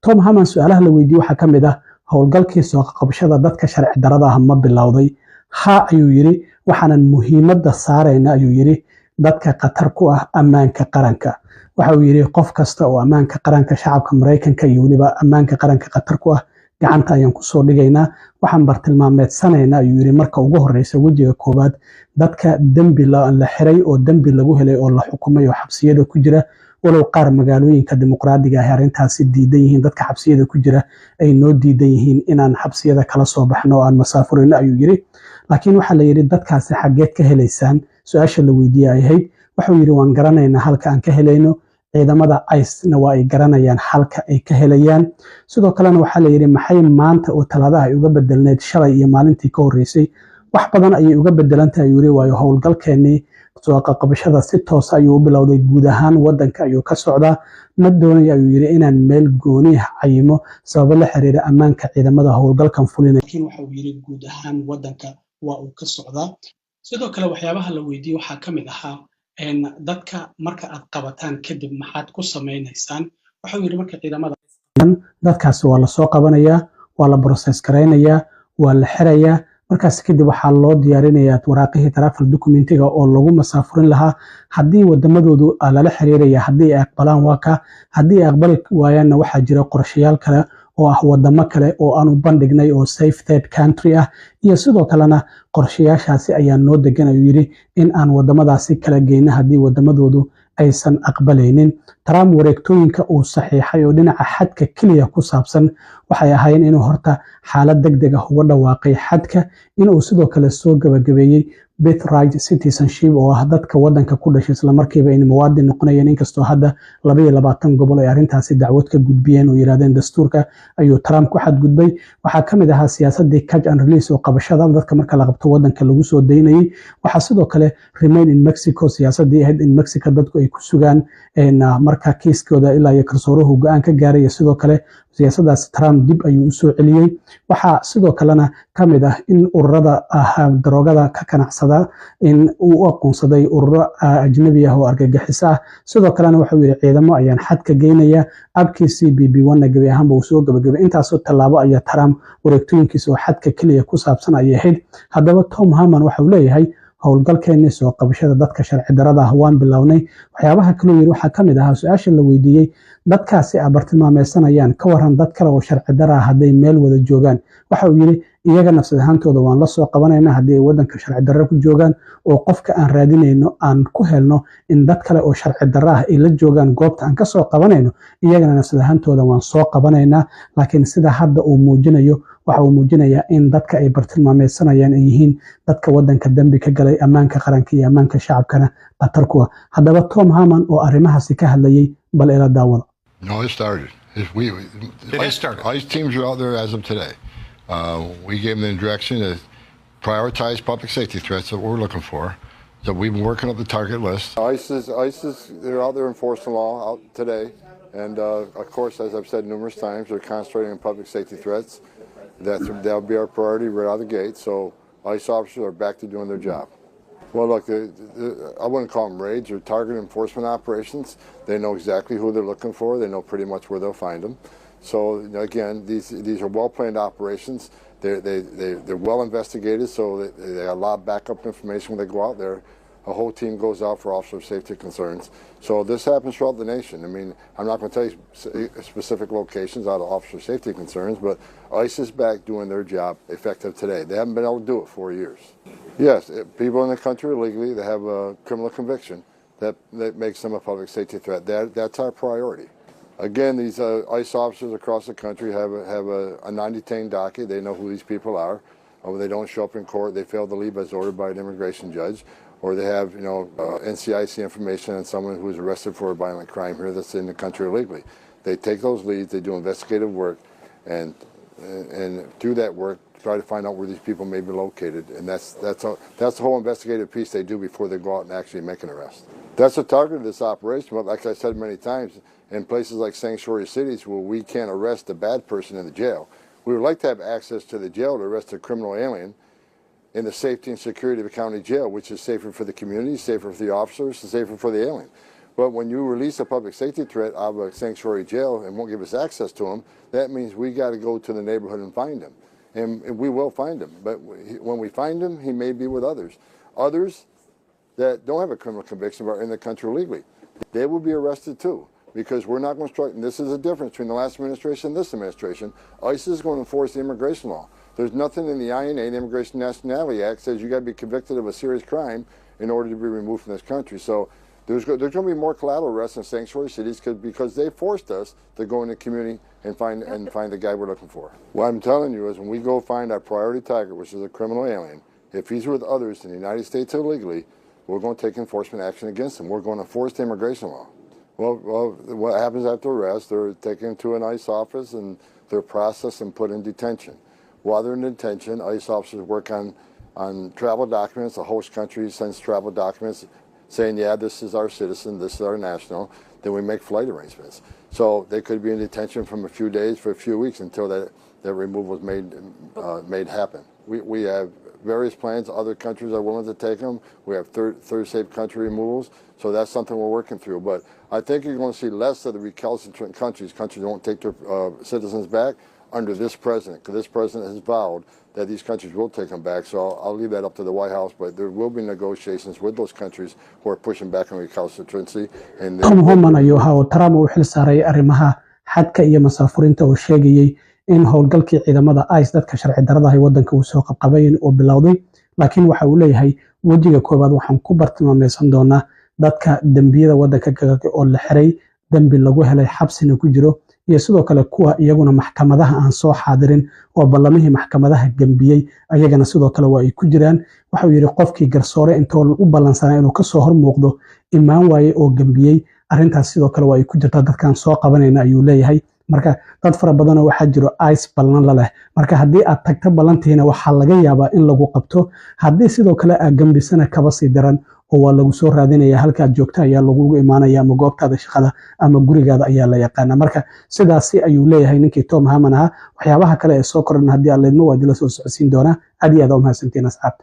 Tom Haman su'aalaha la weydiiyey waxaa ka mid ah howlgalkii soo qabashada dadka sharci darrada ah ma bilowday. Ha ayuu yiri waxaanan muhiimadda saarayna ayuu yiri dadka khatar ku ah ammaanka qaranka. Waxa uu yiri qof kasta oo ammaanka qaranka shacabka Mareykanka iyo waliba ammaanka qaranka khatar ku ah gacanta ayaan ku soo dhigaynaa. Waxaan bartilmaameedsanaynaa ayuu yiri marka ugu horeysa wejiga koowaad dadka dambi la xiray oo dambi lagu helay oo la xukumay oo xabsiyada ku jira walow qaar magaalooyinka dimuqraadiga ah arrintaasi diidan yihiin dadka xabsiyada ku jira ay noo diidan yihiin inaan xabsiyada kala soo baxno oo aan masaafurino ayuu yiri. Laakiin waxaa la yiri dadkaasi xaggeed ka helaysaan su'aasha la weydiiyey ay ahayd. Wuxuu yiri waan garanaynaa halka aan ka helayno ciidamada ICE-na waa ay garanayaan halka ay ka helayaan. Sidoo kalena waxaa la yiri maxay maanta oo talaadaha ay uga bedelneed shalay iyo maalintii ka horeysay wax badan ayay uga bedelantahay ayuu yiri waayo howlgalkeenii soo qabashada si toos ah ayuu u bilowday guud ahaan wadanka ayuu ka socdaa. Ma doonayo ayuu yiri inaan meel gooni ah cayimo sababo la xiriira ammaanka ciidamada howlgalkan fulinaya. Laakiin waxa uu yiri guud ahaan wadanka waa uu ka socdaa. Sidoo kale waxyaabaha la weydiiyey waxaa ka mid ahaa dadka marka aad qabataan kadib maxaad ku sameynaysaan. Waxa uu yiri marka ciidamada dadkaasi waa la soo qabanayaa, waa la process gareynayaa, waa la xirayaa. Markaas kadib waxaa loo diyaarinayaa waraaqihii travel documentiga oo lagu masaafurin lahaa haddii wadamadoodu lala xiriiraya haddii ay aqbalaan waa ka haddii ay aqbali waayaanna waxaa jira qorshayaal kale oo ah wadamo kale oo aanu bandhignay oo safe third country ah iyo sidoo kalena qorshayaashaasi ayaa noo degan ayuu yiri in aan wadamadaasi kala geyno haddii wadamadoodu aysan aqbalaynin. Trump wareegtooyinka uu saxiixay oo dhinaca xadka kaliya ku saabsan waxay ahaayeen inuu horta xaalad degdeg ah uga dhawaaqay xadka inuu sidoo kale soo gabagabeeyey birthright citizenship oo ah dadka wadanka ku dhashay isla markiiba in muwaadin noqonayeen inkastoo hadda 22 gobol ay arrintaasi dacwad ka gudbiyeen oo yiraahdeen dastuurka ayuu Trump ku xadgudbay. Waxaa ka mid ahaa siyaasadii catch and release oo qabashada dadka marka la qabto wadanka lagu soo daynayay. Waxaa sidoo kale remain in Mexico siyaasadii ahayd in Mexico dadku ay ku sugaan marka kiiskooda ilaa iyo karsooruhu go'aan ka gaaray. Sidoo kale siyaasadaas Trump dib ayuu u soo celiyey. Waxaa sidoo kalena ka mid ah in ururada daroogada ka ganacsada in uu aqoonsaday ururo ajnabi ah oo argagixis ah. Sidoo kalena wuxuu yiri ciidamo ayaan xadka geynaya abkiisii BB1 gabi ahaanba uu soo gabagabay. Intaasoo tallaabo ayaa Trump wareegtooyinkiisa oo xadka kaliya ku saabsan ay ahayd. Haddaba Tom Haman waxa uu leeyahay howlgalkeenii soo qabashada dadka sharci darrada ah waan bilownay. Waxyaabaha kale yiri waxaa ka mid ahaa su'aasha la weydiiyey dadkaasi bartilmaameedsanayaan ka waran dad kale oo sharci darro ah hadday meel wada joogaan. Waxa uu yiri iyaga nafsad ahaantooda waan la soo qabanaynaa haddii ay wadanka sharci darro ku joogaan oo qofka aan raadinayno aan ku helno in dad kale oo sharci darro ah ay la joogaan goobta aan ka soo qabanayno iyagana nafsad ahaantooda waan soo qabanaynaa. Laakiin sida hadda uu muujinayo waxa uu muujinayaa in dadka ay bartilmaameedsanayaan ay yihiin dadka wadanka dambi ka galay ammaanka qaranka iyo ammaanka shacabkana khatar ku ah. Haddaba Tom Haman oo arrimahaasi ka hadlayay bal ila daawada. No, it started. ICE teams are out there as of today. We gave them the direction to prioritize public safety threats that we're looking for. So we've been working up the target list. ICE, they're out there enforcing law out today. And of course, as I've said numerous times, they're concentrating on public safety threats. That'll be our priority right out of the gate. So ICE officers are back to doing their job. Well, look, I wouldn't call them raids or target enforcement operations. They know exactly who they're looking for. They know pretty much where they'll find them. So again, these are well-planned operations. They're well investigated, so they have a lot of backup information when they go out there. A whole team goes out for officer safety concerns. So this happens throughout the nation. I mean, I'm not going to tell you specific locations out of officer safety concerns, but ICE is back doing their job effective today. They haven't been able to do it for years. Yes, people in the country illegally, they have a criminal conviction that makes them a public safety threat. That's our priority. Again, these ICE officers across the country have a non-detained docket. They know who these people are. When they don't show up in court, they fail to leave as ordered by an immigration judge, or they have, NCIC information on someone who's arrested for a violent crime here that's in the country illegally. They take those leads, they do investigative work, and through that work, try to find out where these people may be located. And that's the whole investigative piece they do before they go out and actually make an arrest. That's the target of this operation. But like I said many times, in places like sanctuary cities where we can't arrest a bad person in the jail, we would like to have access to the jail to arrest a criminal alien in the safety and security of a county jail, which is safer for the community, safer for the officers, and safer for the alien. But when you release a public safety threat out of a sanctuary jail and won't give us access to him, that means we got to go to the neighborhood and find him. And we will find him. But when we find him, he may be with others. Others that don't have a criminal conviction but are in the country illegally, they will be arrested too. Because we're not going to strike, and this is the difference between the last administration and this administration. ICE is going to enforce the immigration law. There's nothing in the INA, the Immigration Nationality Act, says you got to be convicted of a serious crime in order to be removed from this country. So there's going to be more collateral arrests in sanctuary cities because they forced us to go in the community and find the guy we're looking for. What I'm telling you is when we go find our priority target, which is a criminal alien, if he's with others in the United States illegally, we're going to take enforcement action against him. We're going to enforce the immigration law. Well, what happens after arrest? They're taken to an ICE office and they're processed and put in detention. While they're in detention, ICE officers work on travel documents. The host country sends travel documents saying, yeah, this is our citizen, this is our national. Then we make flight arrangements. So they could be in detention from a few days for a few weeks until that removal is made happen. We have various plans. Other countries are willing to take them. We have third safe country removals. So that's something we're working through. But I think you're going to see less of the recalcitrant countries that won't take their citizens back under this president, because this president has vowed that these countries will take them back. So I'll leave that up to the White House, but there will be negotiations with those countries who are pushing back on recalcitrancy. Tom Homan ayuu ahaa oo Trump uu xil saaray arrimaha xadka iyo masaafurinta uu sheegayay in howlgalkii ciidamada ICE dadka sharci darrada ah waddanka uu soo qabqabayeen oo bilowday, laakiin waxa uu leeyahay wajiga koobaad waxaan ku bartilmaameedsan doonaa dadka dambiyada waddanka gagalay oo la xiray, dambi lagu helay, xabsina ku jiro, iyo sidoo kale kuwa iyaguna maxkamadaha aan soo xaadirin oo ballamihii maxkamadaha gambiyay ayagana sidoo kale waa ay ku jiraan. waxa uu yiri qofkii garsoore intoo u ballansanaa inuu ka soo hor muuqdo imaan waaye oo gambiyay, arrintaas sidoo kale waa ay ku jirtaa dadkan soo qabanayna ayuu leeyahay. marka dad fara badan oo waxa jiro ICE ballan la leh, marka haddii aad tagto ballantiina waxaa laga yaabaa in lagu qabto, haddii sidoo kale aad gambisana kaba sii daran oo waa lagu soo raadinaya halka aad joogto ayaa lagugu imaanaya ama goobtaada shaqada ama gurigaada ayaa la yaqaana. marka sidaasi ayuu leeyahay ninkii Tom Homan ahaa. waxyaabaha kale ee soo koran haddii aan leedno waa dila soo socodsiin doonaa. aad iyo aad u mahadsantiin asxaabta.